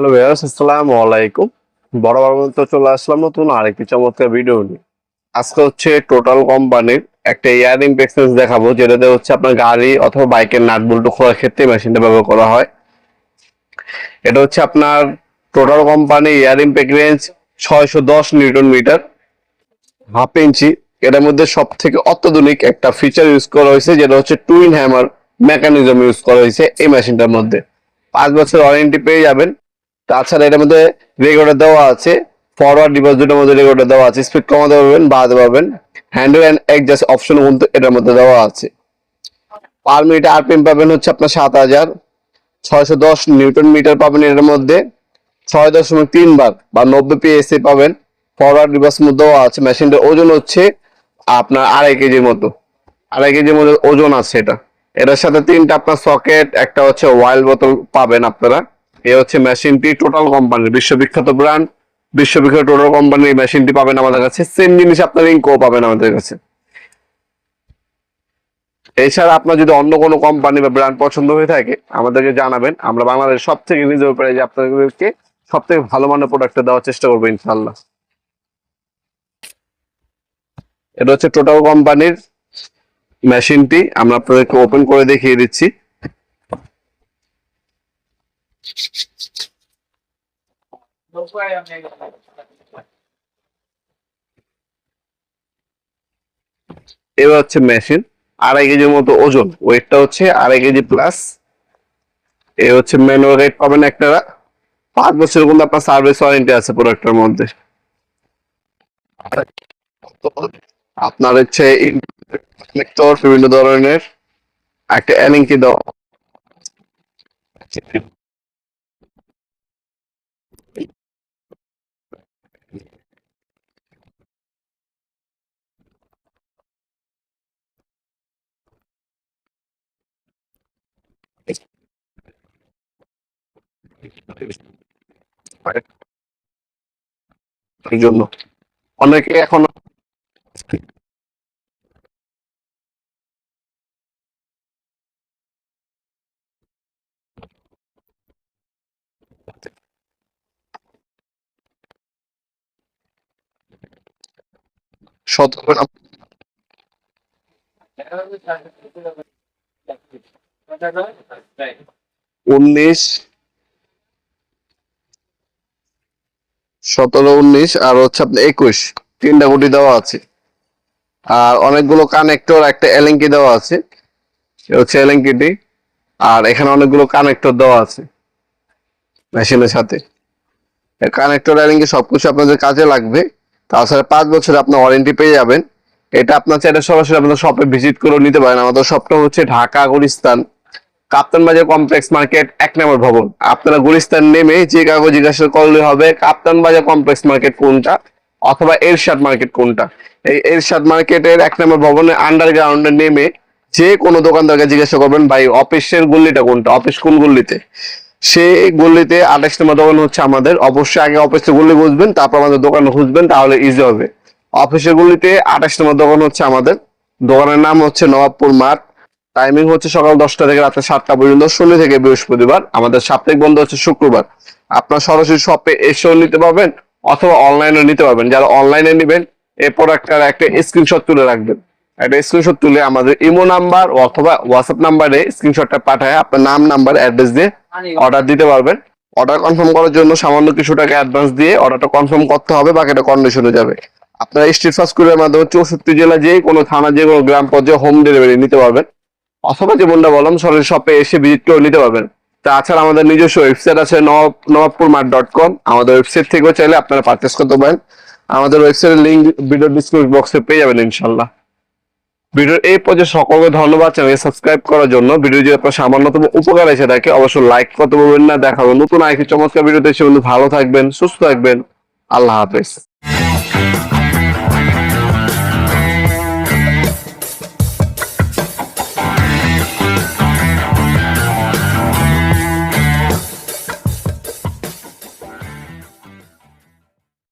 Hello viewers, আসসালামু আলাইকুম। বরাবর মতো চলে আসলাম নতুন আরেকটি চমৎকার ভিডিও নিয়ে। আজকে হচ্ছে টোটাল কোম্পানির একটা ইয়ারিং এক্সচেঞ্জ দেখাবো, যেটাতে হচ্ছে আপনার গাড়ি অথবা বাইকের নাট বল্টু খোলার ক্ষেত্রে মেশিনটা ব্যবহার করা হয়। এটা হচ্ছে আপনার টোটাল কোম্পানি ইয়ারিং pack range 610 newton metre, half inch. এটার মধ্যে সব থেকে অত্যাধুনিক একটা ফিচার ইউজ করা হয়েছে, যেটা হচ্ছে টুইন হ্যামার মেকানিজম ইউজ করা হয়েছে এই মেশিনটার মধ্যে। 5 বছর ওয়ারেন্টি পেয়ে যাবেন। তাছাড়া এটার মধ্যে রেগুলেটর দেওয়া আছে, ফরওয়ার্ড রিভার্স দুটোর মধ্যে রেগুলেটর দেওয়া আছে, স্পিড কমাতে পারবেন বাড়াতে পারবেন। হ্যান্ডেল অ্যান্ড অ্যাডজাস্ট অপশন কিন্তু এটার মধ্যে দেওয়া আছে। পার মিনিটে আরপিএম পাবেন হচ্ছে আপনার 7610 নিউটন মিটার পাবেন। এটার মধ্যে 6.3 বার বা 90 পিএসএ পাবেন। ফরওয়ার্ড রিভার্স মধ্যেও আছে। মেশিনটার ওজন হচ্ছে আপনার 2.5 কেজির মতো, 2.5 কেজির মধ্যে ওজন আছে এটা। এটার সাথে 3টা আপনার সকেট, একটা হচ্ছে ওয়াইল বোতল পাবেন আপনারা। এই হচ্ছে মেশিনটি টোটাল কোম্পানির বিশ্ববিখ্যাত ব্র্যান্ড, বিশ্ববিখ্যাত টোটাল কোম্পানির মেশিনটি পাবেন আমাদের কাছে। সেম জিনিস আপনার ইনকো পাবেন আমাদের কাছে। এছাড়া আপনার যদি অন্য কোনো কোম্পানি বা ব্র্যান্ড পছন্দ হয়ে থাকে আমাদেরকে জানাবেন। আমরা বাংলাদেশের সব থেকে রিজনেবল প্রাইসে আপনাদেরকে সব থেকে ভালো মানের প্রোডাক্টটা দেওয়ার চেষ্টা করবো ইনশাল্লাহ। এটা হচ্ছে টোটাল কোম্পানির মেশিনটি, আমরা আপনাদেরকে ওপেন করে দেখিয়ে দিচ্ছি। এবার হচ্ছে মেশিন, 2.5 কেজির মতো ওজন, ওয়েটটা হচ্ছে 2.5 কেজি প্লাস। এ হচ্ছে ম্যানুয়াল গাইড পাবেন একটা। 5 বছরের কিন্তু আপনার সার্ভিস ওয়ারেন্টি আছে প্রোডাক্টের মধ্যে। আপনার হচ্ছে বিভিন্ন ধরনের একটা অ্যালিঙ্কি দাও। এই জন্য অনেকে এখন সতর্ক 19, 17, 19 আর হচ্ছে আপনার 21, 3টা গুটি দেওয়া আছে। আর অনেকগুলো কানেক্টর, একটা এলিঙ্কি দেওয়া আছে, এ হচ্ছে এলিঙ্কিটি। আর এখানে অনেকগুলো কানেক্টর দেওয়া আছে মেশিনের সাথে। কানেক্টর এলিঙ্কি সবকিছু আপনাদের কাজে লাগবে। তাছাড়া 5 বছর আপনার ওয়ারেন্টি পেয়ে যাবেন। এটা আপনার চাইলে সরাসরি আপনাদের শপে ভিজিট করে নিতে পারেন। আমাদের শপটা হচ্ছে ঢাকা গুলিস্তান কাপ্তান বাজার কমপ্লেক্স মার্কেট 1 নম্বর ভবন। আপনারা গুলিস্তান নেমে যে কাগজ জিজ্ঞাসা করলে হবে কাপ্তান বাজার কমপ্লেক্স মার্কেট কোনটা অথবা এরশাদ মার্কেট কোনটা। এই এরশাদ মার্কেটের 1 নম্বর ভবনের আন্ডারগ্রাউন্ডে নেমে যে কোনো দোকানদারকে জিজ্ঞাসা করবেন ভাই অফিসের গল্লিটা কোনটা, অফিস কোন গল্লিতে। সেই গল্লিতে 28 নম্বর দোকান হচ্ছে আমাদের। অবশ্যই আগে অফিসের গল্লি বুঝবেন, তারপর আমাদের দোকানে খুঁজবেন, তাহলে ইজি হবে। অফিসের গল্লিতে 28 নম্বর দোকান হচ্ছে আমাদের। দোকানের নাম হচ্ছে নবাবপুর মাঠ। টাইমিং হচ্ছে সকাল 10টা থেকে রাতে 7টা পর্যন্ত, শনি থেকে বৃহস্পতিবার। আমাদের সাপ্তাহিক বন্ধ হচ্ছে শুক্রবার। আপনার সরাসরি শপে এসেও নিতে পারবেন অথবা অনলাইনে নিতে পারবেন। যারা অনলাইনে নেবেন এই প্রোডাক্টটার একটা স্ক্রিনশট তুলে রাখবেন। একটা স্ক্রিনশট তুলে আমাদের ইমো নাম্বার অথবা হোয়াটসঅ্যাপ নাম্বারে স্ক্রিনশটটা পাঠায় আপনার নাম, নাম্বার, অ্যাড্রেস দিয়ে অর্ডার দিতে পারবেন। অর্ডার কনফার্ম করার জন্য সামান্য কিছু টাকা অ্যাডভান্স দিয়ে অর্ডারটা কনফার্ম করতে হবে, বাকিটা কন্ডিশনে যাবে। আপনারা স্ট্রিট ফাস্ট কুরিয়ার মাধ্যমে 64 জেলা যে কোনো থানা, যে কোনো গ্রাম পর্যায়ে হোম ডেলিভারি নিতে পারবেন। অথবা যেমনটা বললাম সরাসরি শপে এসে ভিজিট করে নিতে পারবেন। তাছাড়া আমাদের নিজস্ব ওয়েবসাইট আছে নবাবপুরমার্ট.com। আমাদের ওয়েবসাইট থেকেও চাইলে আপনারা পারচেস করতে পারেন। আমাদের ওয়েবসাইটের লিঙ্ক ভিডিও ডিসক্রিপশন বক্সে পেয়ে যাবেন ইনশাল্লাহ। ভিডিওর এই পর্যায়ে সকলকে ধন্যবাদ চ্যানেল সাবস্ক্রাইব করার জন্য। ভিডিও যদি আপনার সামান্যতম উপকার এসে থাকে অবশ্যই লাইক করতে বলবেন না। দেখা হবে নতুন আরেকটি চমৎকার ভিডিওতে। সে বন্ধু ভালো থাকবেন, সুস্থ থাকবেন। আল্লাহ হাফেজ।